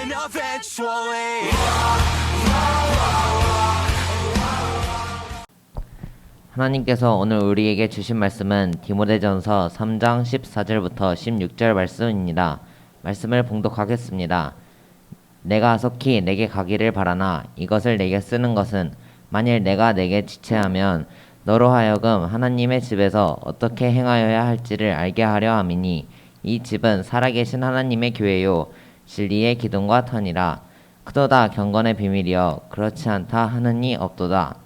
happen eventually. 하나님께서 오늘 우리에게 주신 말씀은 디모데전서 3장 14절부터 16절 말씀입니다. 말씀을 봉독하겠습니다. 내가 속히 내게 가기를 바라나 이것을 내게 쓰는 것은 만일 내가 내게 지체하면 너로 하여금 하나님의 집에서 어떻게 행하여야 할지를 알게 하려 함이니 이 집은 살아계신 하나님의 교회요 진리의 기둥과 터니라. 크도다 경건의 비밀이여 그렇지 않다 하느니 없도다.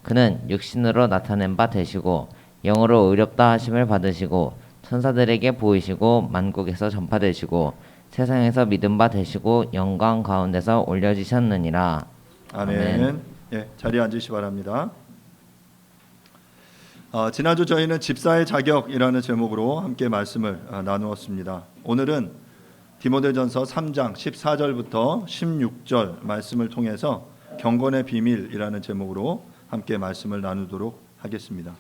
그는 육신으로 나타낸 바 되시고 영으로 의롭다 하심을 받으시고 천사들에게 보이시고 만국에서 전파되시고 세상에서 믿음 바 되시고 영광 가운데서 올려지셨느니라. 아멘. 예, 자리에 앉으시 바랍니다. 지난주 저희는 집사의 자격이라는 제목으로 함께 말씀을 나누었습니다. 오늘은 디모데전서 3장 14절부터 16절 말씀을 통해서 경건의 비밀이라는 제목으로 함께 말씀을 나누도록 하겠습니다.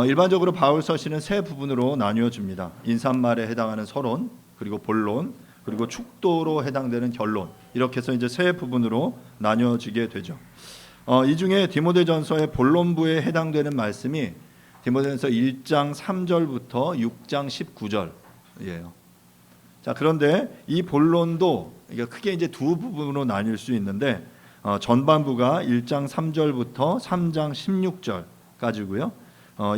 일반적으로 바울 서신은 세 부분으로 나뉘어집니다. 인사말에 해당하는 서론, 그리고 본론, 그리고 축도로 해당되는 결론, 이렇게 해서 이제 세 부분으로 나뉘어지게 되죠. 이 중에 디모데전서의 본론부에 해당되는 말씀이 디모데전서 1장 3절부터 6장 19절이에요. 자, 그런데 이 본론도 크게 이제 두 부분으로 나뉠 수 있는데 전반부가 1장 3절부터 3장 16절까지고요.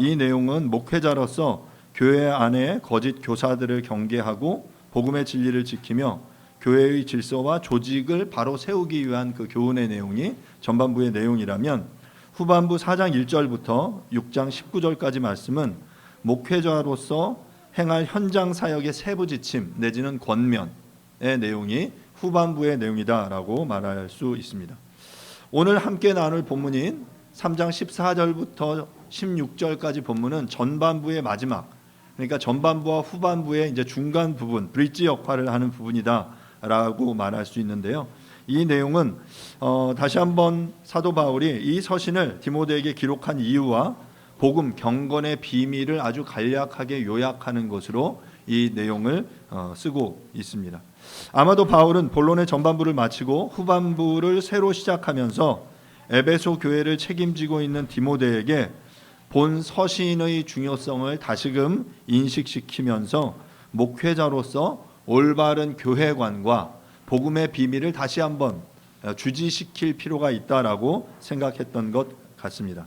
이 내용은 목회자로서 교회 안에 거짓 교사들을 경계하고 복음의 진리를 지키며 교회의 질서와 조직을 바로 세우기 위한 그 교훈의 내용이 전반부의 내용이라면 후반부 4장 1절부터 6장 19절까지 말씀은 목회자로서 행할 현장 사역의 세부 지침 내지는 권면의 내용이 후반부의 내용이다라고 말할 수 있습니다. 오늘 함께 나눌 본문인 3장 14절부터 16절까지 본문은 전반부의 마지막, 그러니까 전반부와 후반부의 이제 중간 부분, 브릿지 역할을 하는 부분이다라고 말할 수 있는데요. 이 내용은 다시 한번 사도 바울이 이 서신을 디모데에게 기록한 이유와 복음 경건의 비밀을 아주 간략하게 요약하는 것으로 이 내용을 쓰고 있습니다. 아마도 바울은 본론의 전반부를 마치고 후반부를 새로 시작하면서 에베소 교회를 책임지고 있는 디모데에게 본 서신의 중요성을 다시금 인식시키면서 목회자로서 올바른 교회관과 복음의 비밀을 다시 한번 주지시킬 필요가 있다라고 생각했던 것 같습니다.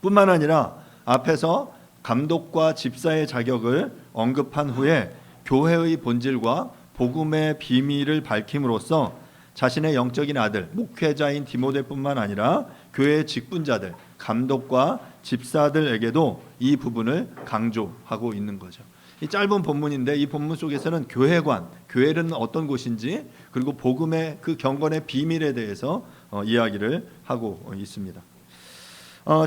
뿐만 아니라 앞에서 감독과 집사의 자격을 언급한 후에 교회의 본질과 복음의 비밀을 밝힘으로써 자신의 영적인 아들 목회자인 디모데뿐만 아니라 교회의 직분자들 감독과 집사들에게도 이 부분을 강조하고 있는 거죠. 이 짧은 본문인데 이 본문 속에서는 교회관, 교회는 어떤 곳인지 그리고 복음의 그 경건의 비밀에 대해서 이야기를 하고 있습니다.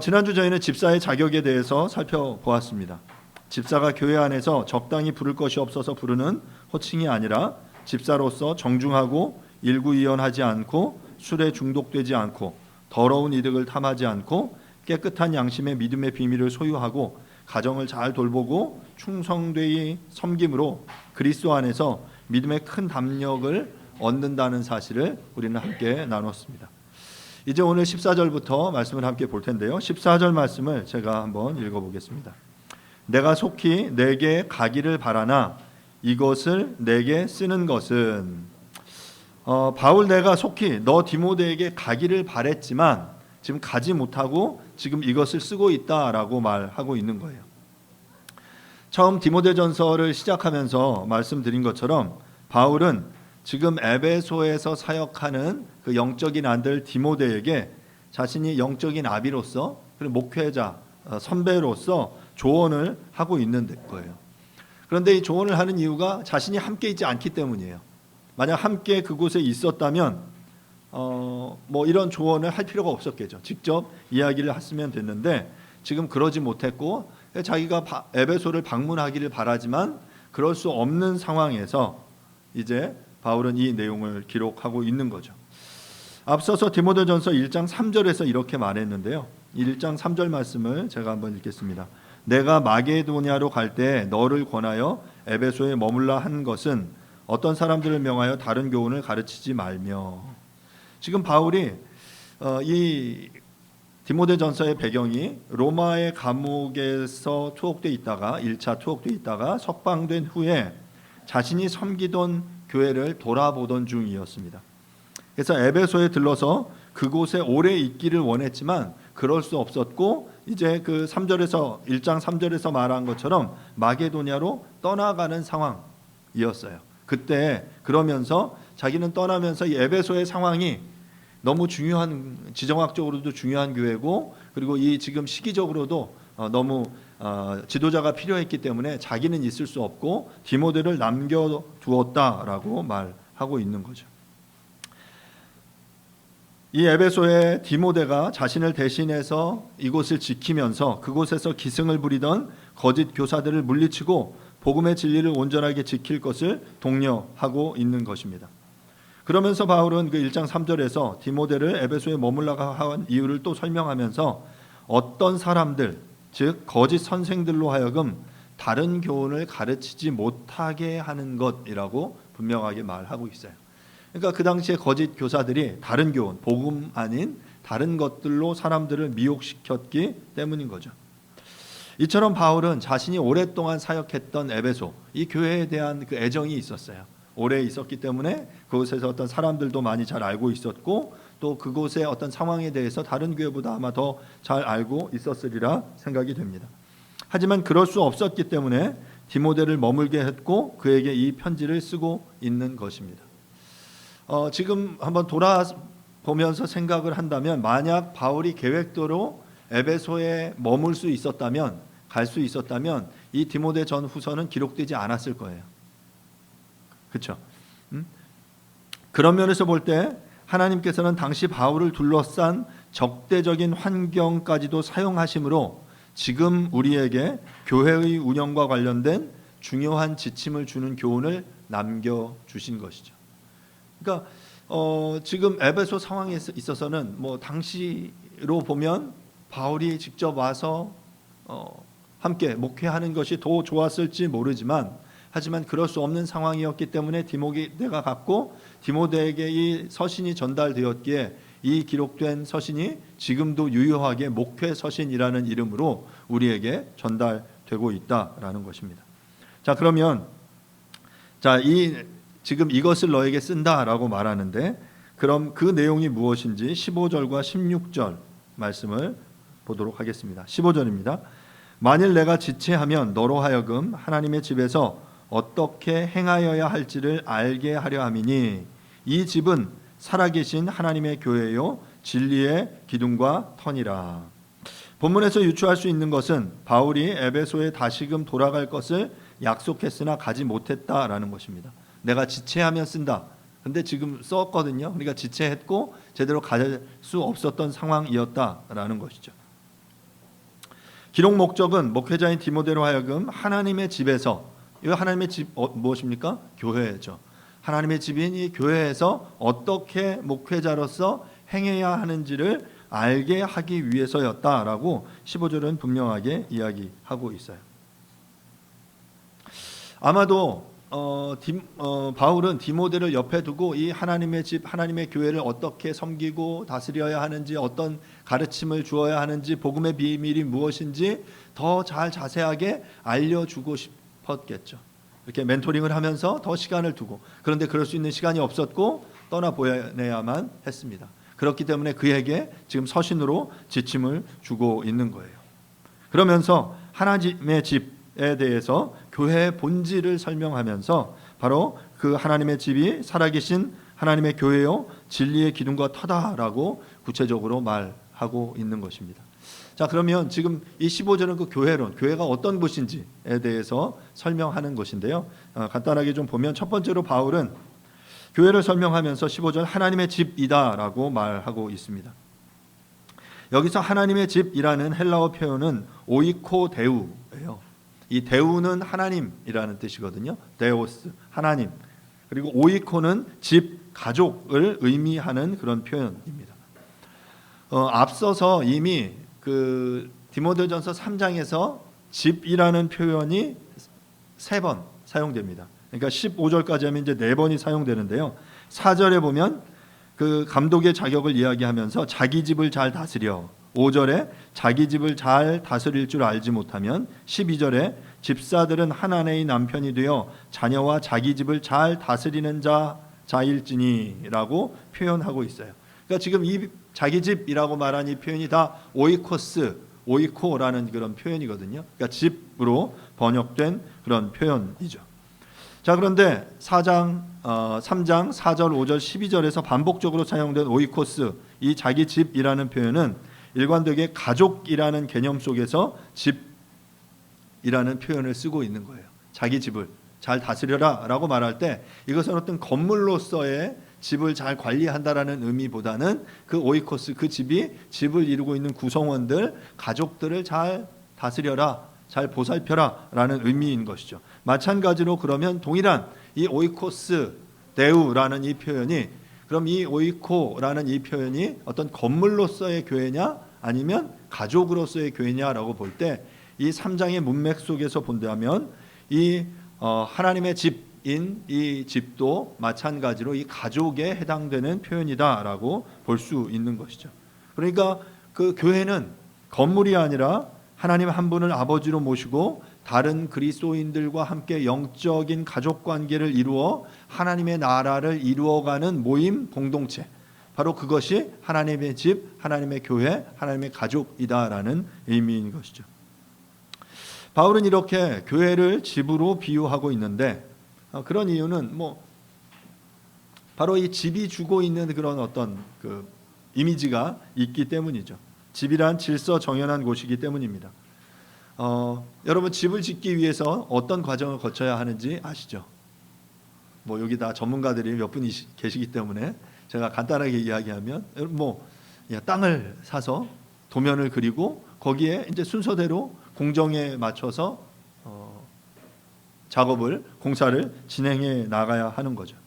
지난주 저희는 집사의 자격에 대해서 살펴보았습니다. 집사가 교회 안에서 적당히 부를 것이 없어서 부르는 호칭이 아니라 집사로서 정중하고 일구이연하지 않고 술에 중독되지 않고 더러운 이득을 탐하지 않고 깨끗한 양심의 믿음의 비밀을 소유하고 가정을 잘 돌보고 충성되이 섬김으로 그리스도 안에서 믿음의 큰 담력을 얻는다는 사실을 우리는 함께 나눴습니다. 이제 오늘 14절부터 말씀을 함께 볼 텐데요. 14절 말씀을 제가 한번 읽어보겠습니다. 내가 속히 내게 가기를 바라나 이것을 내게 쓰는 것은 바울 내가 속히 너 디모데에게 가기를 바랬지만 지금 가지 못하고 지금 이것을 쓰고 있다라고 말하고 있는 거예요. 처음 디모데전서를 시작하면서 말씀드린 것처럼 바울은 지금 에베소에서 사역하는 그 영적인 아들 디모데에게 자신이 영적인 아비로서 그리고 목회자 선배로서 조언을 하고 있는 거예요. 그런데 이 조언을 하는 이유가 자신이 함께 있지 않기 때문이에요. 만약 함께 그곳에 있었다면 뭐 이런 조언을 할 필요가 없었겠죠. 직접 이야기를 했으면 됐는데 지금 그러지 못했고 자기가 에베소를 방문하기를 바라지만 그럴 수 없는 상황에서 이제 바울은 이 내용을 기록하고 있는 거죠. 앞서서 디모데전서 1장 3절에서 이렇게 말했는데요. 1장 3절 말씀을 제가 한번 읽겠습니다. 내가 마게도냐로 갈 때 너를 권하여 에베소에 머물라 한 것은 어떤 사람들을 명하여 다른 교훈을 가르치지 말며. 지금 바울이 이 디모데전서의 배경이 로마의 감옥에서 투옥돼 있다가 1차 투옥돼 있다가 석방된 후에 자신이 섬기던 교회를 돌아보던 중이었습니다. 그래서 에베소에 들러서 그곳에 오래 있기를 원했지만 그럴 수 없었고 이제 그 3절에서 1장 3절에서 말한 것처럼 마게도냐로 떠나가는 상황이었어요. 그때 그러면서 자기는 떠나면서 이 에베소의 상황이 너무 중요한, 지정학적으로도 중요한 교회고 그리고 이 지금 시기적으로도 너무 지도자가 필요했기 때문에 자기는 있을 수 없고 디모데를 남겨두었다라고 말하고 있는 거죠. 이 에베소의 디모데가 자신을 대신해서 이곳을 지키면서 그곳에서 기승을 부리던 거짓 교사들을 물리치고 복음의 진리를 온전하게 지킬 것을 독려하고 있는 것입니다. 그러면서 바울은 그 1장 3절에서 디모데를 에베소에 머물러가 한 이유를 또 설명하면서 어떤 사람들, 즉 거짓 선생들로 하여금 다른 교훈을 가르치지 못하게 하는 것이라고 분명하게 말하고 있어요. 그러니까 그 당시에 거짓 교사들이 다른 교훈, 복음 아닌 다른 것들로 사람들을 미혹시켰기 때문인 거죠. 이처럼 바울은 자신이 오랫동안 사역했던 에베소, 이 교회에 대한 그 애정이 있었어요. 오래 있었기 때문에 그곳에서 어떤 사람들도 많이 잘 알고 있었고 또 그곳의 어떤 상황에 대해서 다른 교회보다 아마 더 잘 알고 있었으리라 생각이 됩니다. 하지만 그럴 수 없었기 때문에 디모데를 머물게 했고 그에게 이 편지를 쓰고 있는 것입니다. 지금 한번 돌아보면서 생각을 한다면 만약 바울이 계획대로 에베소에 머물 수 있었다면, 갈 수 있었다면 이 디모데 전후서는 기록되지 않았을 거예요. 그렇죠? 그런 면에서 볼 때 하나님께서는 당시 바울을 둘러싼 적대적인 환경까지도 사용하심으로 지금 우리에게 교회의 운영과 관련된 중요한 지침을 주는 교훈을 남겨주신 것이죠. 그러니까 지금 에베소 상황에 있어서는 뭐 당시로 보면 바울이 직접 와서 함께 목회하는 것이 더 좋았을지 모르지만 하지만 그럴 수 없는 상황이었기 때문에 디모데가 갔고 디모데에게 이 서신이 전달되었기에 이 기록된 서신이 지금도 유효하게 목회 서신이라는 이름으로 우리에게 전달되고 있다라는 것입니다. 자, 그러면 지금 이것을 너에게 쓴다라고 말하는데 그럼 그 내용이 무엇인지 15절과 16절 말씀을 보도록 하겠습니다. 15절입니다. 만일 내가 지체하면 너로 하여금 하나님의 집에서 어떻게 행하여야 할지를 알게 하려 함이니 이 집은 살아계신 하나님의 교회요 진리의 기둥과 터니라. 본문에서 유추할 수 있는 것은 바울이 에베소에 다시금 돌아갈 것을 약속했으나 가지 못했다라는 것입니다. 내가 지체하면 쓴다. 근데 지금 썼거든요. 그러니까 지체했고 제대로 갈 수 없었던 상황이었다라는 것이죠. 기록 목적은 목회자인 디모데로 하여금 하나님의 집에서, 이 하나님의 집 무엇입니까? 교회죠. 하나님의 집인 이 교회에서 어떻게 목회자로서 행해야 하는지를 알게 하기 위해서였다라고 15절은 분명하게 이야기하고 있어요. 아마도 바울은 디모데를 옆에 두고 이 하나님의 집, 하나님의 교회를 어떻게 섬기고 다스려야 하는지, 어떤 가르침을 주어야 하는지, 복음의 비밀이 무엇인지 더 잘 자세하게 알려주고 싶었겠죠. 이렇게 멘토링을 하면서 더 시간을 두고, 그런데 그럴 수 있는 시간이 없었고 떠나보내야만 했습니다. 그렇기 때문에 그에게 지금 서신으로 지침을 주고 있는 거예요. 그러면서 하나님의 집에 대해서 교회의 본질을 설명하면서 바로 그 하나님의 집이 살아계신 하나님의 교회요 진리의 기둥과 터다라고 구체적으로 말하고 있는 것입니다. 자, 그러면 지금 이 15절은 그 교회론, 교회가 어떤 곳인지에 대해서 설명하는 것인데요. 간단하게 좀 보면 첫 번째로 바울은 교회를 설명하면서 15절 하나님의 집이다라고 말하고 있습니다. 여기서 하나님의 집이라는 헬라어 표현은 오이코데우예요. 이 데우는 하나님이라는 뜻이거든요. 데오스, 하나님. 그리고 오이코는 집, 가족을 의미하는 그런 표현입니다. 앞서서 이미 그 디모데전서 3장에서 집이라는 표현이 3번 사용됩니다. 그러니까 15절까지 하면 이제 4번이 사용되는데요. 4절에 보면 그 감독의 자격을 이야기하면서 자기 집을 잘 다스려, 5절에 자기 집을 잘 다스릴 줄 알지 못하면, 12절에 집사들은 한 아내의 남편이 되어 자녀와 자기 집을 잘 다스리는 자일지니라고 표현하고 있어요. 그러니까 지금 이 자기 집이라고 말한 이 표현이 다 오이코라는 그런 표현이거든요. 그러니까 집으로 번역된 그런 표현이죠. 자, 그런데 3장 4절, 5절, 12절에서 반복적으로 사용된 오이코스, 이 자기 집이라는 표현은 일관되게 가족이라는 개념 속에서 집이라는 표현을 쓰고 있는 거예요. 자기 집을 잘 다스려라 라고 말할 때 이것은 어떤 건물로서의 집을 잘 관리한다라는 의미보다는 그 오이코스, 그 집을 이루고 있는 구성원들, 가족들을 잘 다스려라, 잘 보살펴라 라는 의미인 것이죠. 마찬가지로 그러면 동일한 이 오이코스 데우라는 이 표현이, 그럼 이 오이코라는 이 표현이 어떤 건물로서의 교회냐 아니면 가족으로서의 교회냐라고 볼 때 이 3장의 문맥 속에서 본다면 이 하나님의 집인 이 집도 마찬가지로 이 가족에 해당되는 표현이다라고 볼 수 있는 것이죠. 그러니까 그 교회는 건물이 아니라 하나님 한 분을 아버지로 모시고 다른 그리스도인들과 함께 영적인 가족 관계를 이루어 하나님의 나라를 이루어가는 모임 공동체, 바로 그것이 하나님의 집, 하나님의 교회, 하나님의 가족이다라는 의미인 것이죠. 바울은 이렇게 교회를 집으로 비유하고 있는데 그런 이유는 바로 이 집이 주고 있는 그런 어떤 그 이미지가 있기 때문이죠. 집이란 질서 정연한 곳이기 때문입니다. 여러분, 집을 짓기 위해서 어떤 과정을 거쳐야 하는지 아시죠? 여기 다 전문가들이 몇 분이 계시기 때문에 제가 간단하게 이야기하면, 땅을 사서 도면을 그리고 거기에 이제 순서대로 공정에 맞춰서 공사를 진행해 나가야 하는 거죠.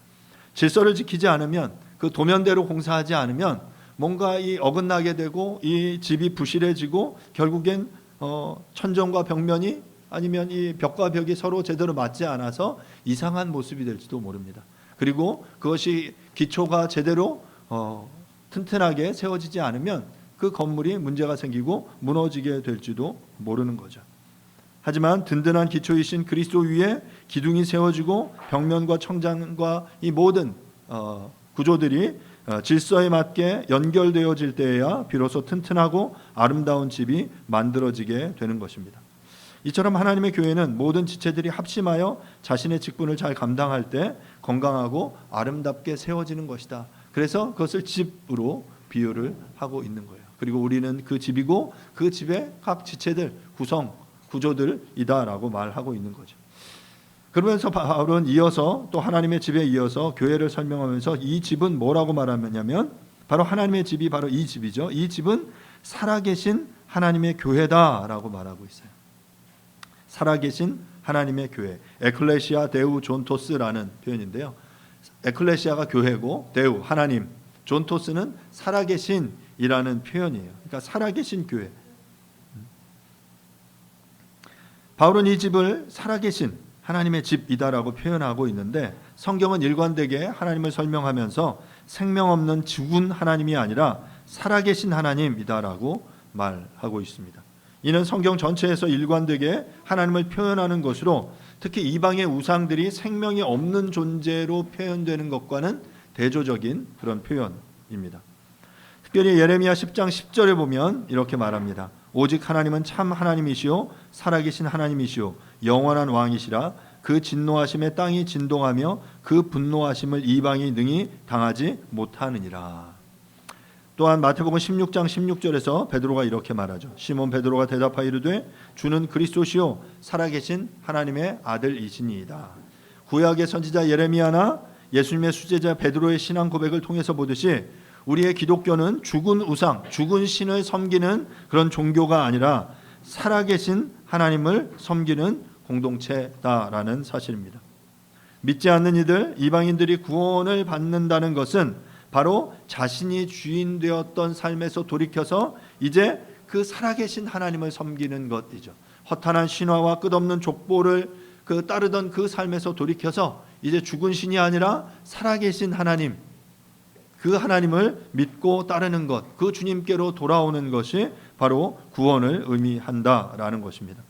질서를 지키지 않으면, 그 도면대로 공사하지 않으면 뭔가 이 어긋나게 되고 이 집이 부실해지고 결국엔 천정과 벽면이 아니면 이 벽과 벽이 서로 제대로 맞지 않아서 이상한 모습이 될지도 모릅니다. 그리고 그것이 기초가 제대로 튼튼하게 세워지지 않으면 그 건물이 문제가 생기고 무너지게 될지도 모르는 거죠. 하지만 든든한 기초이신 그리스도 위에 기둥이 세워지고 벽면과 청장과 이 모든 구조들이 질서에 맞게 연결되어질 때에야 비로소 튼튼하고 아름다운 집이 만들어지게 되는 것입니다. 이처럼 하나님의 교회는 모든 지체들이 합심하여 자신의 직분을 잘 감당할 때 건강하고 아름답게 세워지는 것이다. 그래서 그것을 집으로 비유를 하고 있는 거예요. 그리고 우리는 그 집이고 그 집의 각 지체들, 구조들이다라고 말하고 있는 거죠. 그러면서 바울은 이어서 또 하나님의 집에 이어서 교회를 설명하면서 이 집은 뭐라고 말하냐면 바로 하나님의 집이 바로 이 집이죠. 이 집은 살아계신 하나님의 교회다라고 말하고 있어요. 살아계신 하나님의 교회, 에클레시아 데우 존토스라는 표현인데요. 에클레시아가 교회고 데우 하나님, 존토스는 살아계신이라는 표현이에요. 그러니까 살아계신 교회. 바울은 이 집을 살아계신 하나님의 집이다라고 표현하고 있는데 성경은 일관되게 하나님을 설명하면서 생명 없는 죽은 하나님이 아니라 살아계신 하나님이다라고 말하고 있습니다. 이는 성경 전체에서 일관되게 하나님을 표현하는 것으로 특히 이방의 우상들이 생명이 없는 존재로 표현되는 것과는 대조적인 그런 표현입니다. 특별히 예레미야 10장 10절에 보면 이렇게 말합니다. 오직 하나님은 참 하나님이시오 살아계신 하나님이시오 영원한 왕이시라. 그 진노하심에 땅이 진동하며 그 분노하심을 이방이 능히 당하지 못하느니라. 또한 마태복음 16장 16절에서 베드로가 이렇게 말하죠. 시몬 베드로가 대답하여 이르되 주는 그리스도시요 살아계신 하나님의 아들이시니이다. 구약의 선지자 예레미야나 예수님의 수제자 베드로의 신앙 고백을 통해서 보듯이 우리의 기독교는 죽은 우상, 죽은 신을 섬기는 그런 종교가 아니라 살아계신 하나님을 섬기는 공동체다라는 사실입니다. 믿지 않는 이들, 이방인들이 구원을 받는다는 것은 바로 자신이 주인 되었던 삶에서 돌이켜서 이제 그 살아계신 하나님을 섬기는 것이죠. 허탄한 신화와 끝없는 족보를 그 따르던 그 삶에서 돌이켜서 이제 죽은 신이 아니라 살아계신 하나님, 그 하나님을 믿고 따르는 것, 그 주님께로 돌아오는 것이 바로 구원을 의미한다라는 것입니다.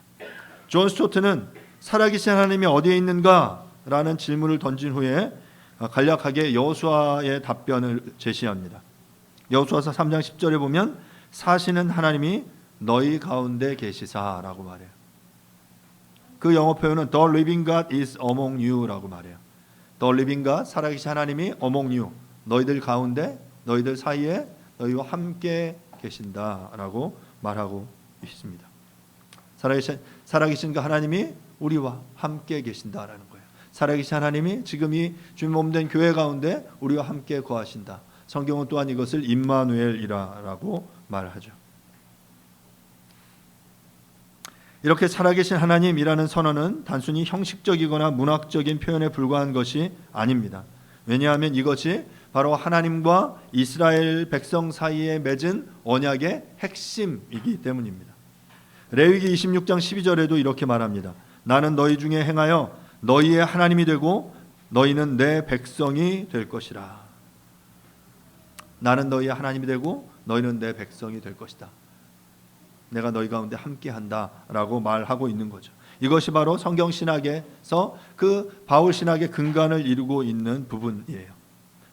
존 스토트는 살아계신 하나님이 어디에 있는가라는 질문을 던진 후에 간략하게 여호수아의 답변을 제시합니다. 여호수아서 3장 10절에 보면 사시는 하나님이 너희 가운데 계시사라고 말해요. 그 영어 표현은 The living God is among you라고 말해요. The living God, 살아계신 하나님이 among you, 너희들 가운데, 너희들 사이에 너희와 함께 계신다라고 말하고 있습니다. 살아계신 그 하나님이 우리와 함께 계신다라는 거예요. 살아계신 하나님이 지금 이 주님 몸된 교회 가운데 우리와 함께 거하신다. 성경은 또한 이것을 임마누엘이라고 말하죠. 이렇게 살아계신 하나님이라는 선언은 단순히 형식적이거나 문학적인 표현에 불과한 것이 아닙니다. 왜냐하면 이것이 바로 하나님과 이스라엘 백성 사이에 맺은 언약의 핵심이기 때문입니다. 레위기 26장 12절에도 이렇게 말합니다. 나는 너희 중에 행하여 너희의 하나님이 되고 너희는 내 백성이 될 것이라. 나는 너희의 하나님이 되고 너희는 내 백성이 될 것이다. 내가 너희 가운데 함께한다라고 말하고 있는 거죠. 이것이 바로 성경 신학에서 그 바울 신학의 근간을 이루고 있는 부분이에요.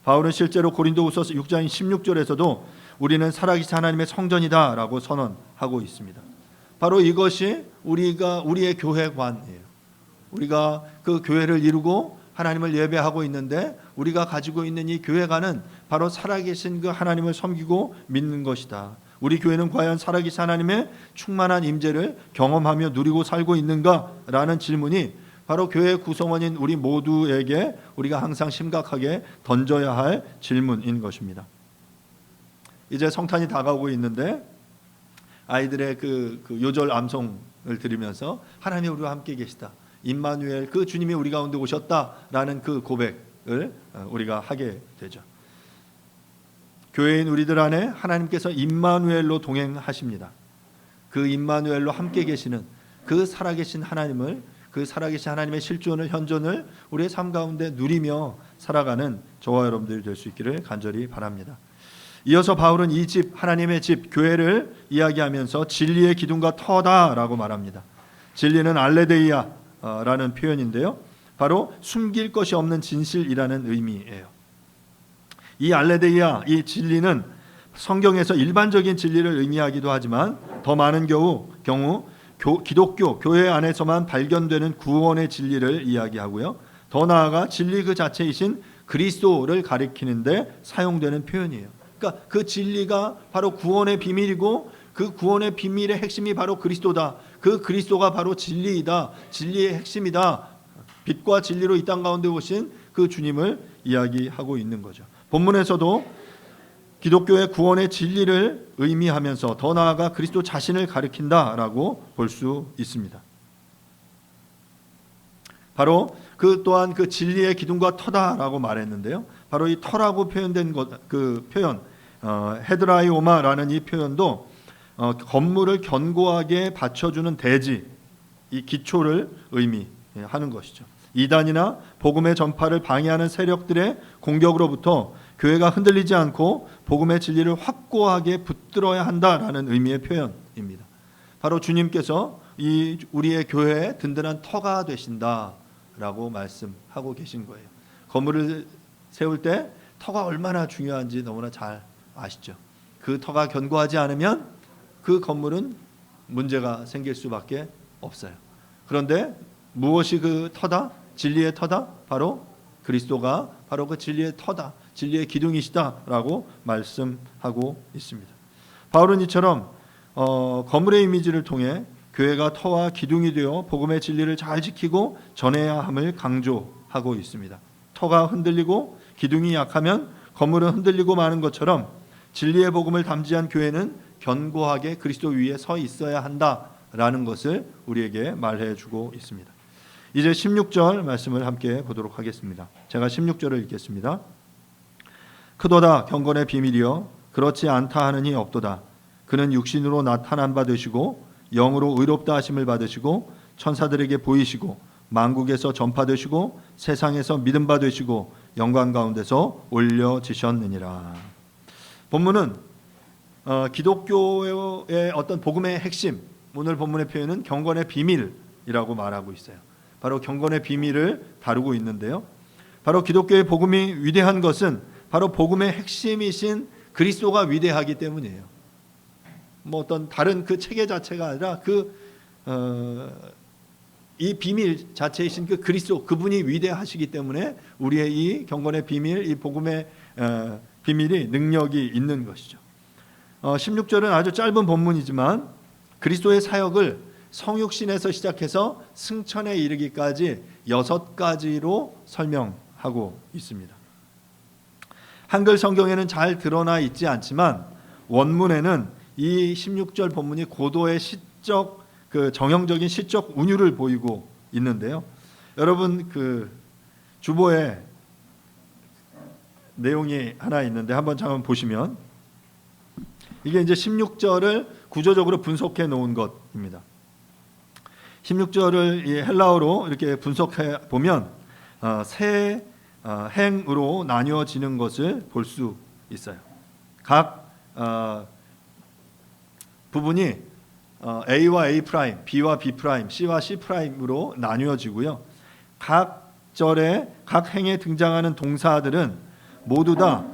바울은 실제로 고린도후서 6장 16절에서도 우리는 살아계신 하나님의 성전이다라고 선언하고 있습니다. 바로 이것이 우리의 교회관이에요. 우리가 그 교회를 이루고 하나님을 예배하고 있는데 우리가 가지고 있는 이 교회관은 바로 살아계신 그 하나님을 섬기고 믿는 것이다. 우리 교회는 과연 살아계신 하나님의 충만한 임재를 경험하며 누리고 살고 있는가라는 질문이 바로 교회의 구성원인 우리 모두에게 우리가 항상 심각하게 던져야 할 질문인 것입니다. 이제 성탄이 다가오고 있는데 아이들의 그 요절 암송을 들으면서 하나님이 우리와 함께 계시다, 임마누엘, 그 주님이 우리 가운데 오셨다라는 그 고백을 우리가 하게 되죠. 교회인 우리들 안에 하나님께서 임마누엘로 동행하십니다. 그 임마누엘로 함께 계시는 그 살아계신 하나님을, 그 살아계신 하나님의 실존을, 현존을 우리의 삶 가운데 누리며 살아가는 저와 여러분들이 될 수 있기를 간절히 바랍니다. 이어서 바울은 이 집, 하나님의 집, 교회를 이야기하면서 진리의 기둥과 터다라고 말합니다. 진리는 알레데이아라는 표현인데요, 바로 숨길 것이 없는 진실이라는 의미예요. 이 알레데이아, 이 진리는 성경에서 일반적인 진리를 의미하기도 하지만 더 많은 경우 기독교 교회 안에서만 발견되는 구원의 진리를 이야기하고요, 더 나아가 진리 그 자체이신 그리스도를 가리키는데 사용되는 표현이에요. 그러니까 그 진리가 바로 구원의 비밀이고 그 구원의 비밀의 핵심이 바로 그리스도다. 그 그리스도가 바로 진리이다. 진리의 핵심이다. 빛과 진리로 이 땅 가운데 오신 그 주님을 이야기하고 있는 거죠. 본문에서도 기독교의 구원의 진리를 의미하면서 더 나아가 그리스도 자신을 가리킨다라고 볼 수 있습니다. 바로 그 또한 그 진리의 기둥과 터다라고 말했는데요, 바로 이 터라고 표현된 그 표현, 헤드라이오마라는 이 표현도 건물을 견고하게 받쳐주는 대지, 이 기초를 의미하는 것이죠. 이단이나 복음의 전파를 방해하는 세력들의 공격으로부터 교회가 흔들리지 않고 복음의 진리를 확고하게 붙들어야 한다라는 의미의 표현입니다. 바로 주님께서 이 우리의 교회의 든든한 터가 되신다라고 말씀하고 계신 거예요. 건물을 세울 때 터가 얼마나 중요한지 너무나 잘 아시죠. 그 터가 견고하지 않으면 그 건물은 문제가 생길 수밖에 없어요. 그런데 무엇이 그 터다? 진리의 터다? 바로 그리스도가 바로 그 진리의 터다, 진리의 기둥이시다라고 말씀하고 있습니다. 바울은 이처럼 건물의 이미지를 통해 교회가 터와 기둥이 되어 복음의 진리를 잘 지키고 전해야 함을 강조하고 있습니다. 터가 흔들리고 기둥이 약하면 건물은 흔들리고 마는 것처럼 진리의 복음을 담지한 교회는 견고하게 그리스도 위에 서 있어야 한다라는 것을 우리에게 말해주고 있습니다. 이제 16절 말씀을 함께 보도록 하겠습니다. 제가 16절을 읽겠습니다. 크도다 경건의 비밀이여 그렇지 않다 하느니 없도다. 그는 육신으로 나타난 바 되시고 영으로 의롭다 하심을 받으시고 천사들에게 보이시고 만국에서 전파되시고 세상에서 믿음 받으시고 영광 가운데서 올려지셨느니라. 본문은 기독교의 어떤 복음의 핵심, 오늘 본문의 표현은 경건의 비밀이라고 말하고 있어요. 바로 경건의 비밀을 다루고 있는데요. 바로 기독교의 복음이 위대한 것은 바로 복음의 핵심이신 그리스도가 위대하기 때문이에요. 뭐 어떤 다른 그 체계 자체가 아니라 이 비밀 자체이신 그 그리스도, 그분이 위대하시기 때문에 우리의 이 경건의 비밀, 이 복음의 비밀이 능력이 있는 것이죠. 16절은 아주 짧은 본문이지만 그리스도의 사역을 성육신에서 시작해서 승천에 이르기까지 6가지로 설명하고 있습니다. 한글 성경에는 잘 드러나 있지 않지만 원문에는 이 16절 본문이 고도의 시적, 정형적인 시적 운율을 보이고 있는데요. 여러분 주보에 내용이 하나 있는데 한번 잠깐 보시면 이게 이제 16절을 구조적으로 분석해 놓은 것입니다. 16절을 헬라어로 이렇게 분석해 보면 세 행으로 나뉘어지는 것을 볼 수 있어요. 각 부분이 A와 A 프라임, B와 B 프라임, C와 C 프라임으로 나뉘어지고요. 각 절에 각 행에 등장하는 동사들은 모두 다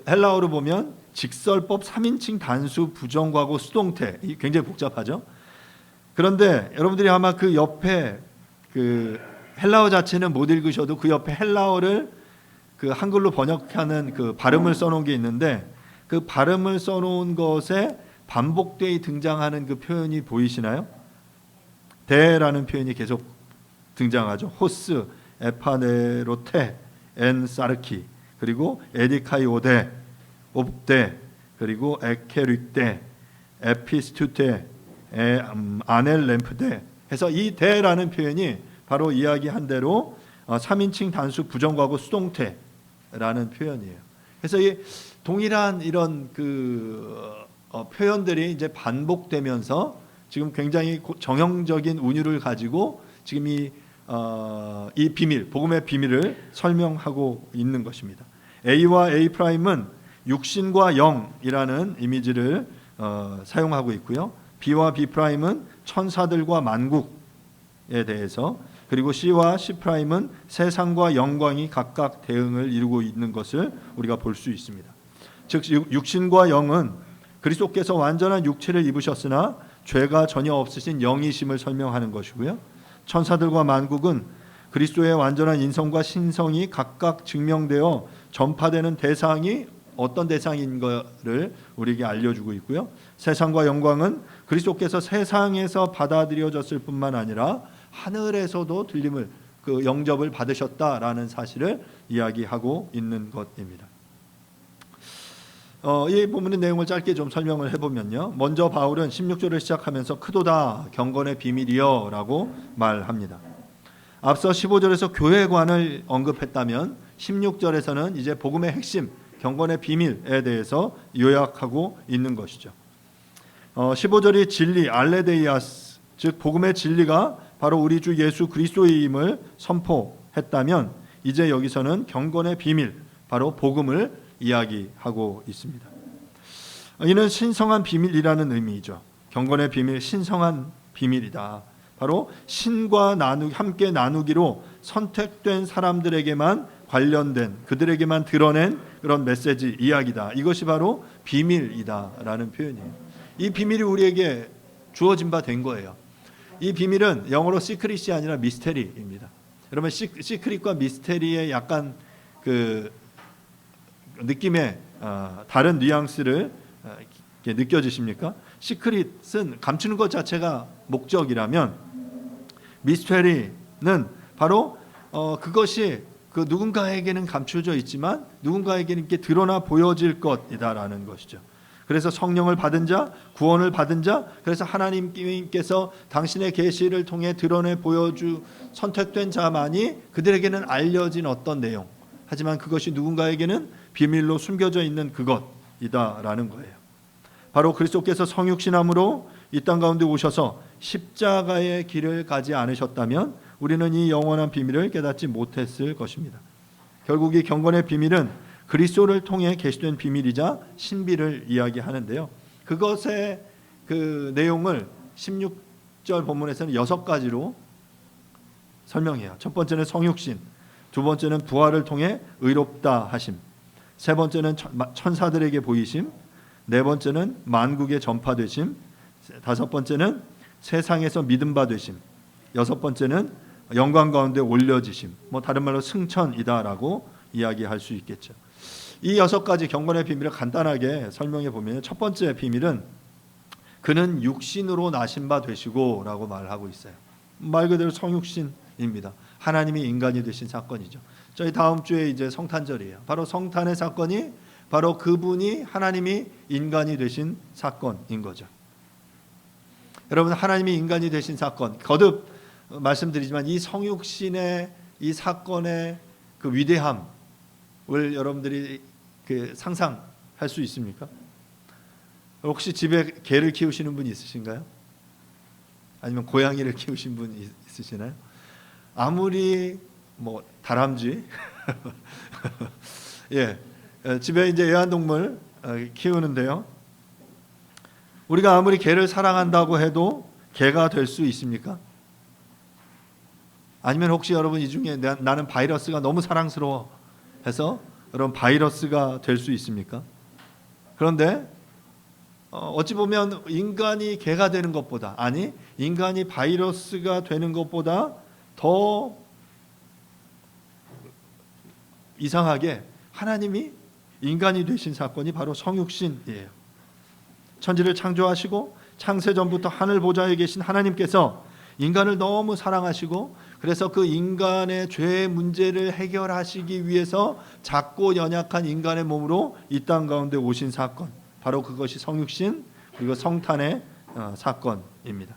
헬라어로 보면 직설법 3인칭 단수 부정과거 수동태, 굉장히 복잡하죠. 그런데 여러분들이 아마 그 옆에 헬라어 자체는 못 읽으셔도 그 옆에 헬라어를 한글로 번역하는 발음을 써놓은 게 있는데 그 발음을 써놓은 것에 반복되이 등장하는 그 표현이 보이시나요? 데라는 표현이 계속 등장하죠. 호스, 에파네로테, 엔사르키, 그리고 에디카이오데, 옵데, 그리고 에케릭데, 에피스투테, 아넬 램프데 해서 이 데라는 표현이 바로 이야기한 대로 3인칭 단수 부정과거 수동태라는 표현이에요. 그래서 이 동일한 이런 표현들이 이제 반복되면서 지금 굉장히 정형적인 운율을 가지고 지금 이 비밀, 복음의 비밀을 설명하고 있는 것입니다. A와 A 프라임은 육신과 영이라는 이미지를 사용하고 있고요. B와 B 프라임은 천사들과 만국에 대해서, 그리고 C와 C 프라임은 세상과 영광이 각각 대응을 이루고 있는 것을 우리가 볼 수 있습니다. 즉 육신과 영은 그리스도께서 완전한 육체를 입으셨으나 죄가 전혀 없으신 영이심을 설명하는 것이고요. 천사들과 만국은 그리스도의 완전한 인성과 신성이 각각 증명되어 전파되는 대상이 어떤 대상인 것을 우리에게 알려주고 있고요. 세상과 영광은 그리스도께서 세상에서 받아들여졌을 뿐만 아니라 하늘에서도 들림을, 영접을 받으셨다라는 사실을 이야기하고 있는 것입니다. 이 본문의 내용을 짧게 좀 설명을 해보면요. 먼저 바울은 16절을 시작하면서 크도다 경건의 비밀이여 라고 말합니다. 앞서 15절에서 교회관을 언급했다면 16절에서는 이제 복음의 핵심, 경건의 비밀에 대해서 요약하고 있는 것이죠. 15절이 진리, 알레데이아스, 즉 복음의 진리가 바로 우리 주 예수 그리스도임을 선포했다면 이제 여기서는 경건의 비밀, 바로 복음을 이야기하고 있습니다. 이는 신성한 비밀이라는 의미이죠. 경건의 비밀, 신성한 비밀이다. 바로 신과 함께 나누기로 선택된 사람들에게만 관련된, 그들에게만 드러낸 그런 메시지, 이야기다. 이것이 바로 비밀이다라는 표현이에요. 이 비밀이 우리에게 주어진 바 된 거예요. 이 비밀은 영어로 시크릿이 아니라 미스테리입니다. 여러분 시크릿과 미스테리의 약간 느낌의 다른 뉘앙스를 느껴지십니까? 시크릿은 감추는 것 자체가 목적이라면 미스테리는 바로 그것이 누군가에게는 감춰져 있지만 누군가에게는 이렇게 드러나 보여질 것이다라는 것이죠. 그래서 성령을 받은 자, 구원을 받은 자, 그래서 하나님께서 당신의 계시를 통해 드러내 보여주 선택된 자만이 그들에게는 알려진 어떤 내용, 하지만 그것이 누군가에게는 비밀로 숨겨져 있는 그것이다라는 거예요. 바로 그리스도께서 성육신함으로 이 땅 가운데 오셔서 십자가의 길을 가지 않으셨다면 우리는 이 영원한 비밀을 깨닫지 못했을 것입니다. 결국 이 경건의 비밀은 그리스도를 통해 계시된 비밀이자 신비를 이야기하는데요. 그것의 그 내용을 16절 본문에서는 6가지로 설명해요. 첫 번째는 성육신, 두 번째는 부활을 통해 의롭다 하심, 세 번째는 천사들에게 보이심, 네 번째는 만국에 전파되심, 다섯 번째는 세상에서 믿음 받으심, 여섯 번째는 영광 가운데 올려지심, 다른 말로 승천이다라고 이야기할 수 있겠죠. 이 6가지 경건의 비밀을 간단하게 설명해 보면, 첫 번째 비밀은 그는 육신으로 나신 바 되시고 라고 말하고 있어요. 말 그대로 성육신입니다. 하나님이 인간이 되신 사건이죠. 저희 다음 주에 이제 성탄절이에요. 바로 성탄의 사건이 바로 그분이 하나님이 인간이 되신 사건인 거죠. 여러분, 하나님이 인간이 되신 사건, 거듭 말씀드리지만 이 성육신의 이 사건의 그 위대함을 여러분들이 그 상상할 수 있습니까? 혹시 집에 개를 키우시는 분이 있으신가요? 아니면 고양이를 키우신 분이 있으시나요? 아무리 다람쥐 예, 집에 이제 애완동물 키우는데요. 우리가 아무리 개를 사랑한다고 해도 개가 될 수 있습니까? 아니면 혹시 여러분 이 중에 나는 바이러스가 너무 사랑스러워 해서 여러분 바이러스가 될 수 있습니까? 그런데 어찌 보면 인간이 개가 되는 것보다, 아니 인간이 바이러스가 되는 것보다 더 이상하게 하나님이 인간이 되신 사건이 바로 성육신이에요. 천지를 창조하시고 창세 전부터 하늘 보좌에 계신 하나님께서 인간을 너무 사랑하시고, 그래서 그 인간의 죄의 문제를 해결하시기 위해서 작고 연약한 인간의 몸으로 이 땅 가운데 오신 사건, 바로 그것이 성육신 그리고 성탄의 사건입니다.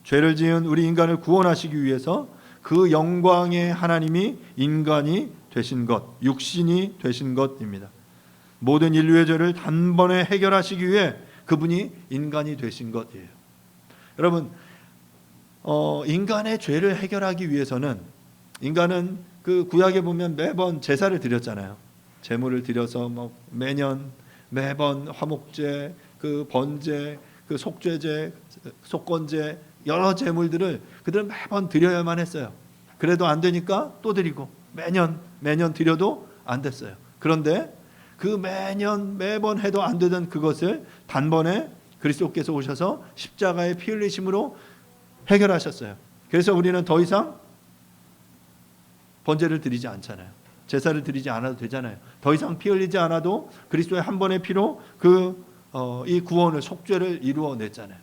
죄를 지은 우리 인간을 구원하시기 위해서 그 영광의 하나님이 인간이 되신 것, 육신이 되신 것입니다. 모든 인류의 죄를 단번에 해결하시기 위해 그분이 인간이 되신 것이에요. 여러분, 인간의 죄를 해결하기 위해서는, 인간은 그 구약에 보면 매번 제사를 드렸잖아요. 제물을 드려서 매번 화목제, 그 번제, 그 속죄제, 속건제, 여러 제물들을 그들은 매번 드려야만 했어요. 그래도 안 되니까 또 드리고, 매년 드려도 안 됐어요. 그런데 그 매번 해도 안 되던 그것을 단번에 그리스도께서 오셔서 십자가의 피 흘리심으로 해결하셨어요. 그래서 우리는 더 이상 번제를 드리지 않잖아요. 제사를 드리지 않아도 되잖아요. 더 이상 피 흘리지 않아도 그리스도의 한 번의 피로 이 구원을, 속죄를 이루어냈잖아요.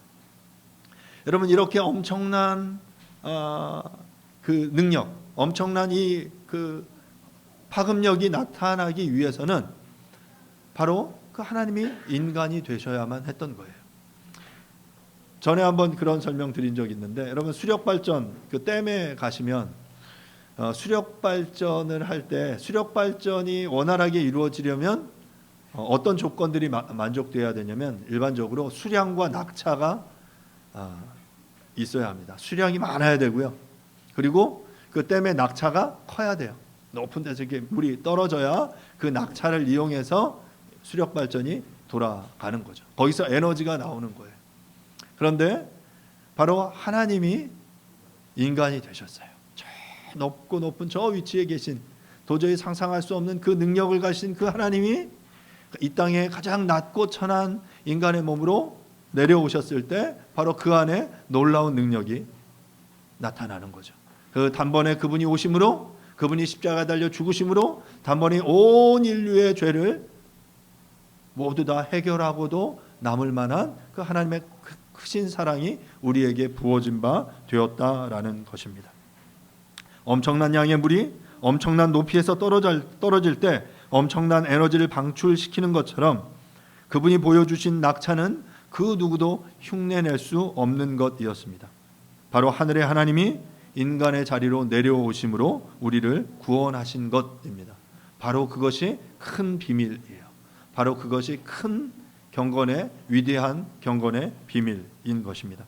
여러분, 이렇게 엄청난 그 능력, 엄청난 이 그 파급력이 나타나기 위해서는 바로 그 하나님이 인간이 되셔야만 했던 거예요. 전에 한번 그런 설명 드린 적이 있는데, 여러분 수력발전 그 댐에 가시면 수력발전을 할 때 수력발전이 원활하게 이루어지려면 어떤 조건들이 만족돼야 되냐면, 일반적으로 수량과 낙차가 있어야 합니다. 수량이 많아야 되고요. 그리고 그 댐의 낙차가 커야 돼요. 높은 데서 이렇게 물이 떨어져야 그 낙차를 이용해서 수력 발전이 돌아가는 거죠. 거기서 에너지가 나오는 거예요. 그런데 바로 하나님이 인간이 되셨어요. 저 높은 저 위치에 계신, 도저히 상상할 수 없는 그 능력을 가진 그 하나님이 이 땅에 가장 낮고 천한 인간의 몸으로 내려오셨을 때 바로 그 안에 놀라운 능력이 나타나는 거죠. 그 단번에 그분이 오심으로, 그분이 십자가에 달려 죽으심으로 단번에 온 인류의 죄를 모두 다 해결하고도 남을 만한 그 하나님의 크신 사랑이 우리에게 부어진 바 되었다라는 것입니다. 엄청난 양의 물이 엄청난 높이에서 떨어질 때 엄청난 에너지를 방출시키는 것처럼 그분이 보여주신 낙차는 그 누구도 흉내낼 수 없는 것이었습니다. 바로 하늘의 하나님이 인간의 자리로 내려오심으로 우리를 구원하신 것입니다. 바로 그것이 큰 비밀이에요. 바로 그것이 큰 경건의, 위대한 경건의 비밀인 것입니다.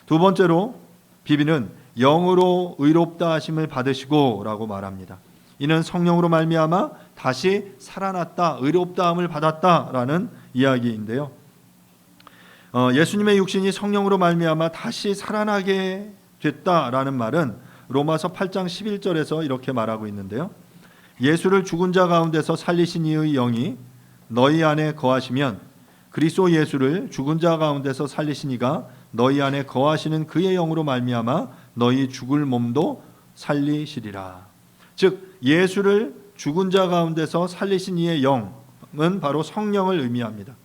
두 번째로 비비는 영으로 의롭다 하심을 받으시고라고 말합니다. 이는 성령으로 말미암아 다시 살아났다, 의롭다함을 받았다라는 이야기인데요. 예수님의 육신이 성령으로 말미암아 다시 살아나게 됐다라는 말은 로마서 8장 11절에서 이렇게 말하고 있는데요. 예수를 죽은 자 가운데서 살리신 이의 영이 너희 안에 거하시면 그리스도 예수를 죽은 자 가운데서 살리신 이가 너희 안에 거하시는 그의 영으로 말미암아 너희 죽을 몸도 살리시리라. 즉 예수를 죽은 자 가운데서 살리신 이의 영은 바로 성령을 의미합니다.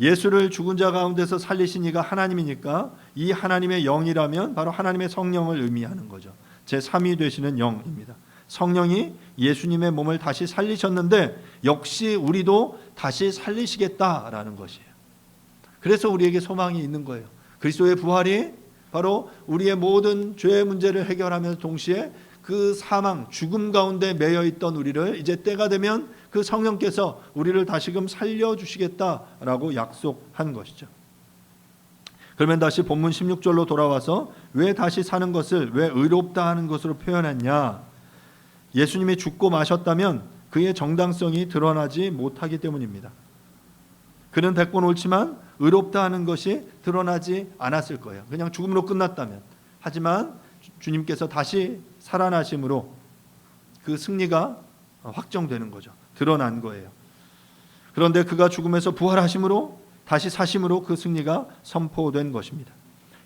예수를 죽은 자 가운데서 살리신 이가 하나님이니까 이 하나님의 영이라면 바로 하나님의 성령을 의미하는 거죠. 제3위 되시는 영입니다. 성령이 예수님의 몸을 다시 살리셨는데 역시 우리도 다시 살리시겠다라는 것이에요. 그래서 우리에게 소망이 있는 거예요. 그리스도의 부활이 바로 우리의 모든 죄의 문제를 해결하면서 동시에 그 사망, 죽음 가운데 매여 있던 우리를 이제 때가 되면 그 성령께서 우리를 다시금 살려주시겠다라고 약속한 것이죠. 그러면 다시 본문 16절로 돌아와서 왜 다시 사는 것을 왜 의롭다 하는 것으로 표현했냐? 예수님이 죽고 마셨다면 그의 정당성이 드러나지 못하기 때문입니다. 그는 됐고 옳지만 의롭다 하는 것이 드러나지 않았을 거예요. 그냥 죽음으로 끝났다면. 하지만 주님께서 다시 살아나심으로 그 승리가 확정되는 거죠. 드러난 거예요. 그런데 그가 죽음에서 부활하심으로 다시 사심으로 그 승리가 선포된 것입니다.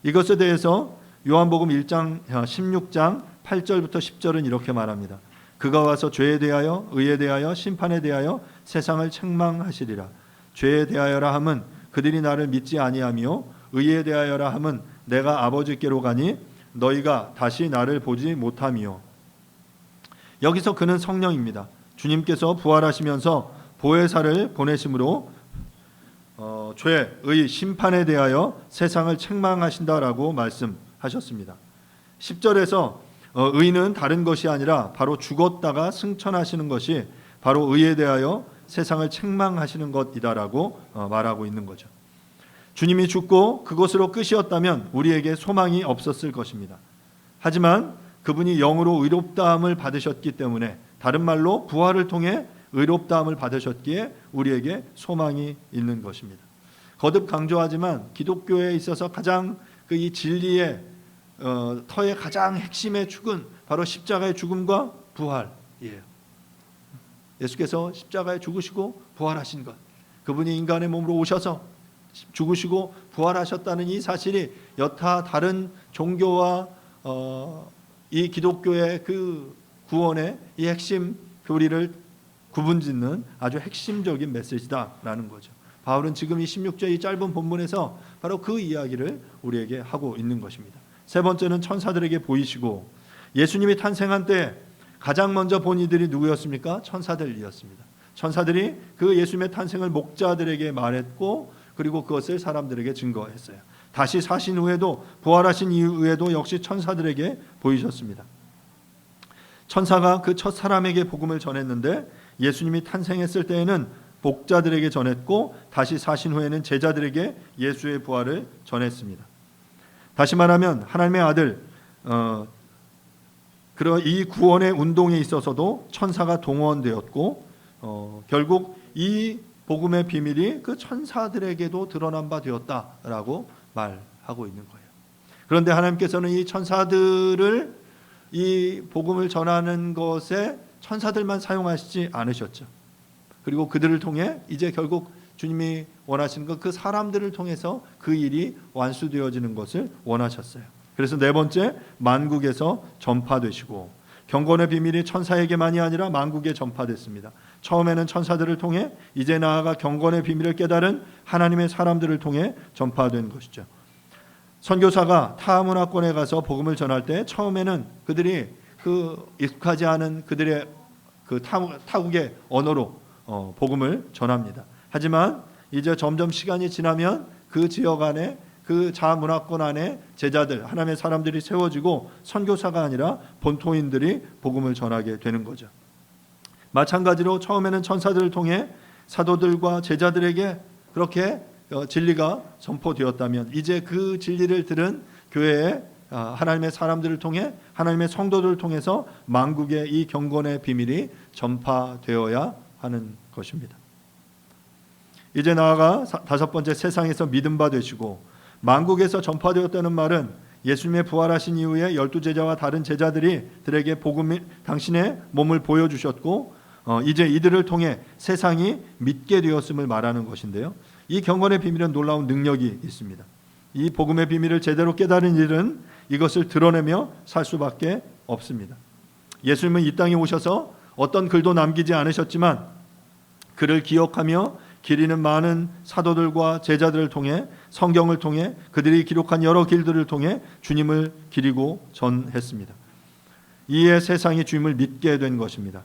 이것에 대해서 요한복음 1장 16장 8절부터 10절은 이렇게 말합니다. 그가 와서 죄에 대하여 의에 대하여 심판에 대하여 세상을 책망하시리라. 죄에 대하여라 함은 그들이 나를 믿지 아니하며 의에 대하여라 함은 내가 아버지께로 가니 너희가 다시 나를 보지 못하며. 여기서 그는 성령입니다. 주님께서 부활하시면서 보혜사를 보내심으로 죄, 의, 심판에 대하여 세상을 책망하신다라고 말씀하셨습니다. 10절에서 의는 다른 것이 아니라 바로 죽었다가 승천하시는 것이 바로 의에 대하여 세상을 책망하시는 것이다라고 말하고 있는 거죠. 주님이 죽고 그것으로 끝이었다면 우리에게 소망이 없었을 것입니다. 하지만 그분이 영으로 의롭다함을 받으셨기 때문에, 다른 말로 부활을 통해 의롭다함을 받으셨기에 우리에게 소망이 있는 것입니다. 거듭 강조하지만 기독교에 있어서 가장 이 진리의 터의 가장 핵심의 축은 바로 십자가의 죽음과 부활이에요. 예수께서 십자가에 죽으시고 부활하신 것, 그분이 인간의 몸으로 오셔서 죽으시고 부활하셨다는 이 사실이 여타 다른 종교와 이 기독교의 그 구원의 이 핵심 교리를 구분짓는 아주 핵심적인 메시지다라는 거죠. 바울은 지금 이 16절 이 짧은 본문에서 바로 그 이야기를 우리에게 하고 있는 것입니다. 세 번째는 천사들에게 보이시고, 예수님이 탄생한 때 가장 먼저 본 이들이 누구였습니까? 천사들이었습니다. 천사들이 그 예수님의 탄생을 목자들에게 말했고, 그리고 그것을 사람들에게 증거했어요. 다시 사신 후에도, 부활하신 이후에도 역시 천사들에게 보이셨습니다. 천사가 그 첫 사람에게 복음을 전했는데 예수님이 탄생했을 때에는 목자들에게 전했고, 다시 사신 후에는 제자들에게 예수의 부활을 전했습니다. 다시 말하면 하나님의 아들, 그런 이 구원의 운동에 있어서도 천사가 동원되었고, 결국 이 복음의 비밀이 그 천사들에게도 드러난 바 되었다라고 말하고 있는 거예요. 그런데 하나님께서는 이 천사들을 이 복음을 전하는 것에 천사들만 사용하시지 않으셨죠. 그리고 그들을 통해 이제 결국 주님이 원하시는 것, 그 사람들을 통해서 그 일이 완수되어지는 것을 원하셨어요. 그래서 네 번째, 만국에서 전파되시고, 경건의 비밀이 천사에게만이 아니라 만국에 전파됐습니다. 처음에는 천사들을 통해, 이제 나아가 경건의 비밀을 깨달은 하나님의 사람들을 통해 전파된 것이죠. 선교사가 타 문화권에 가서 복음을 전할 때 처음에는 그들이 그 익숙하지 않은 그들의 그 타국의 언어로 복음을 전합니다. 하지만 이제 점점 시간이 지나면 그 지역 안에, 그 자문화권 안에 제자들, 하나님의 사람들이 세워지고 선교사가 아니라 본토인들이 복음을 전하게 되는 거죠. 마찬가지로 처음에는 천사들을 통해 사도들과 제자들에게 그렇게 진리가 전포되었다면 이제 그 진리를 들은 교회에 하나님의 사람들을 통해 하나님의 성도들을 통해서 만국의 이 경건의 비밀이 전파되어야 하는 것입니다. 이제 나아가 다섯 번째, 세상에서 믿음 바 되시고. 만국에서 전파되었다는 말은 예수님의 부활하신 이후에 12제자와 다른 제자들이 들에게 당신의 몸을 보여주셨고 이제 이들을 통해 세상이 믿게 되었음을 말하는 것인데요. 이 경건의 비밀은 놀라운 능력이 있습니다. 이 복음의 비밀을 제대로 깨달은 일은 이것을 드러내며 살 수밖에 없습니다. 예수님은 이 땅에 오셔서 어떤 글도 남기지 않으셨지만 그를 기억하며 기리는 많은 사도들과 제자들을 통해 성경을 통해 그들이 기록한 여러 길들을 통해 주님을 기리고 전했습니다. 이에 세상이 주님을 믿게 된 것입니다.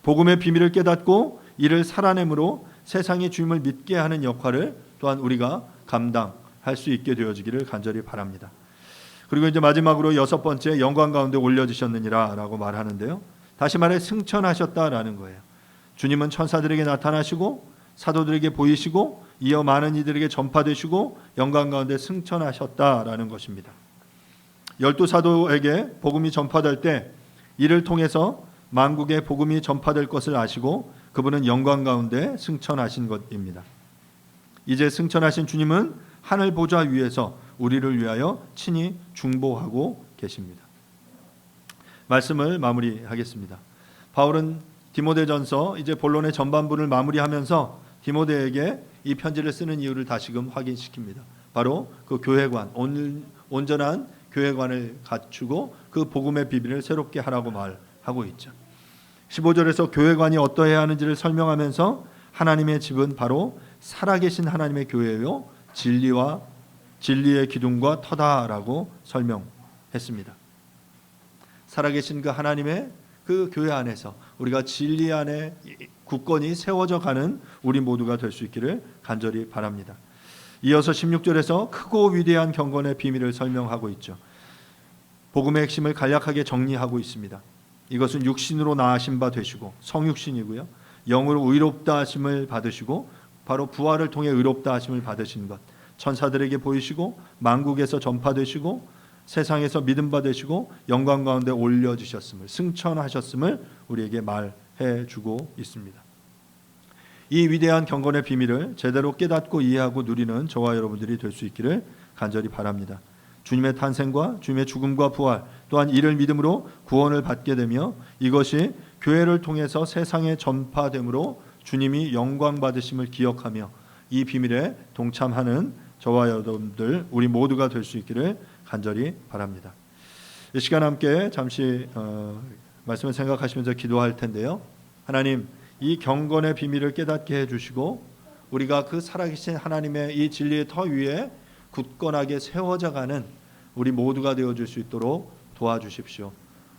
복음의 비밀을 깨닫고 이를 살아내므로 세상이 주님을 믿게 하는 역할을 또한 우리가 감당할 수 있게 되어지기를 간절히 바랍니다. 그리고 이제 마지막으로 여섯 번째, 영광 가운데 올려지셨느니라 라고 말하는데요. 다시 말해 승천하셨다라는 거예요. 주님은 천사들에게 나타나시고 사도들에게 보이시고 이어 많은 이들에게 전파되시고 영광 가운데 승천하셨다라는 것입니다. 12사도에게 복음이 전파될 때 이를 통해서 만국에 복음이 전파될 것을 아시고 그분은 영광 가운데 승천하신 것입니다. 이제 승천하신 주님은 하늘 보좌 위에서 우리를 위하여 친히 중보하고 계십니다. 말씀을 마무리하겠습니다. 바울은 디모데전서 이제 본론의 전반부를 마무리하면서 디모데에게 이 편지를 쓰는 이유를 다시금 확인시킵니다. 바로 그 교회관, 온전한 교회관을 갖추고 그 복음의 비밀을 새롭게 하라고 말하고 있죠. 15절에서 교회관이 어떠해야 하는지를 설명하면서 하나님의 집은 바로 살아계신 하나님의 교회요 진리의 기둥과 터다라고 설명했습니다. 살아계신 그 하나님의 그 교회 안에서 우리가 진리 안에 굳건히 세워져 가는 우리 모두가 될 수 있기를 간절히 바랍니다. 이어서 16절에서 크고 위대한 경건의 비밀을 설명하고 있죠. 복음의 핵심을 간략하게 정리하고 있습니다. 이것은 육신으로 나으신 바 되시고 성육신이고요. 영으로 의롭다 하심을 받으시고 바로 부활을 통해 의롭다 하심을 받으신 것. 천사들에게 보이시고 만국에서 전파되시고 세상에서 믿음 받으시고 영광 가운데 올려주셨음을 승천하셨음을 우리에게 말해 주고 있습니다. 이 위대한 경건의 비밀을 제대로 깨닫고 이해하고 누리는 저와 여러분들이 될 수 있기를 간절히 바랍니다. 주님의 탄생과 주님의 죽음과 부활 또한 이를 믿음으로 구원을 받게 되며 이것이 교회를 통해서 세상에 전파됨으로 주님이 영광 받으심을 기억하며 이 비밀에 동참하는 저와 여러분들 우리 모두가 될 수 있기를 간절히 바랍니다. 이 시간 함께 잠시 말씀을 생각하시면서 기도할 텐데요. 하나님, 이 경건의 비밀을 깨닫게 해주시고 우리가 그 살아계신 하나님의 이 진리의 터 위에 굳건하게 세워져가는 우리 모두가 되어줄 수 있도록 도와주십시오.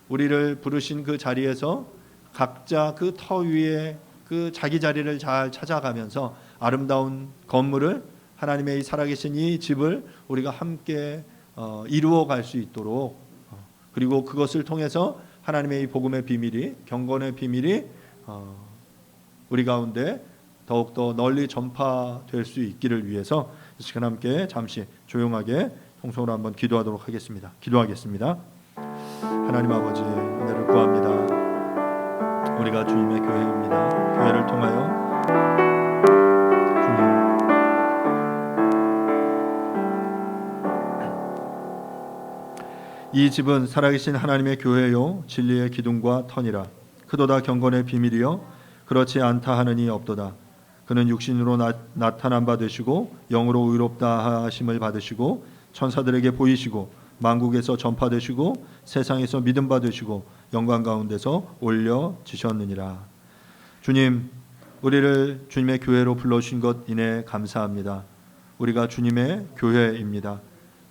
우리를 부르신 그 자리에서 각자 그 터 위에 그 자기 자리를 잘 찾아가면서 아름다운 건물을 하나님의 이 살아계신 이 집을 우리가 함께 이루어갈 수 있도록 그리고 그것을 통해서 하나님의 이 복음의 비밀이 경건의 비밀이 우리 가운데 더욱더 널리 전파될 수 있기를 위해서 이 시간 함께 잠시 조용하게 통성으로 한번 기도하도록 하겠습니다. 기도하겠습니다. 하나님 아버지, 은혜를 구합니다. 우리가 주님의 교회입니다. 교회를 통하여 이 집은 살아계신 하나님의 교회요 진리의 기둥과 터니라. 크도다 경건의 비밀이요 그렇지 않다 하느니 없도다. 그는 육신으로 나타난 바 되시고 영으로 의롭다 하심을 받으시고 천사들에게 보이시고 만국에서 전파되시고 세상에서 믿음 받으시고 영광 가운데서 올려지셨느니라. 주님, 우리를 주님의 교회로 불러주신 것 인해 감사합니다. 우리가 주님의 교회입니다.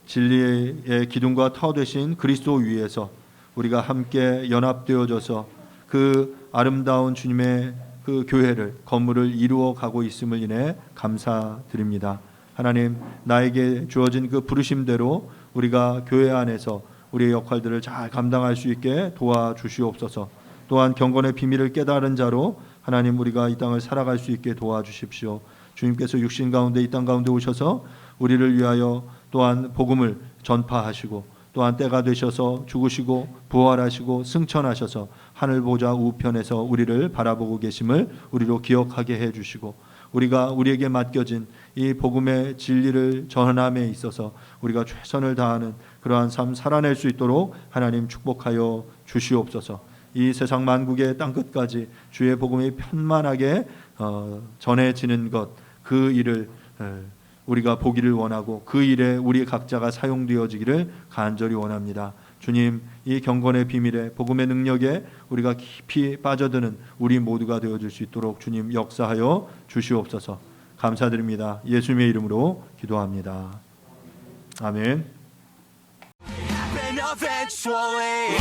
진리의 기둥과 터 되신 그리스도 위에서 우리가 함께 연합되어져서 그 아름다운 주님의 그 교회를 건물을 이루어 가고 있음을 인해 감사드립니다. 하나님, 나에게 주어진 그 부르심대로 우리가 교회 안에서 우리의 역할들을 잘 감당할 수 있게 도와주시옵소서. 또한 경건의 비밀을 깨달은 자로 하나님 우리가 이 땅을 살아갈 수 있게 도와주십시오. 주님께서 육신 가운데 이 땅 가운데 오셔서 우리를 위하여 또한 복음을 전파하시고 또한 때가 되셔서 죽으시고 부활하시고 승천하셔서 하늘 보좌 우편에서 우리를 바라보고 계심을 우리로 기억하게 해주시고 우리가 우리에게 맡겨진 이 복음의 진리를 전함에 있어서 우리가 최선을 다하는 그러한 삶 살아낼 수 있도록 하나님 축복하여 주시옵소서. 이 세상 만국의 땅끝까지 주의 복음이 편만하게 전해지는 것, 그 일을 우리가 보기를 원하고 그 일에 우리 각자가 사용되어지기를 간절히 원합니다. 주님, 이 경건의 비밀에 복음의 능력에 우리가 깊이 빠져드는 우리 모두가 되어줄 수 있도록 주님 역사하여 주시옵소서. 감사드립니다. 예수님의 이름으로 기도합니다. 아멘. Happen eventually.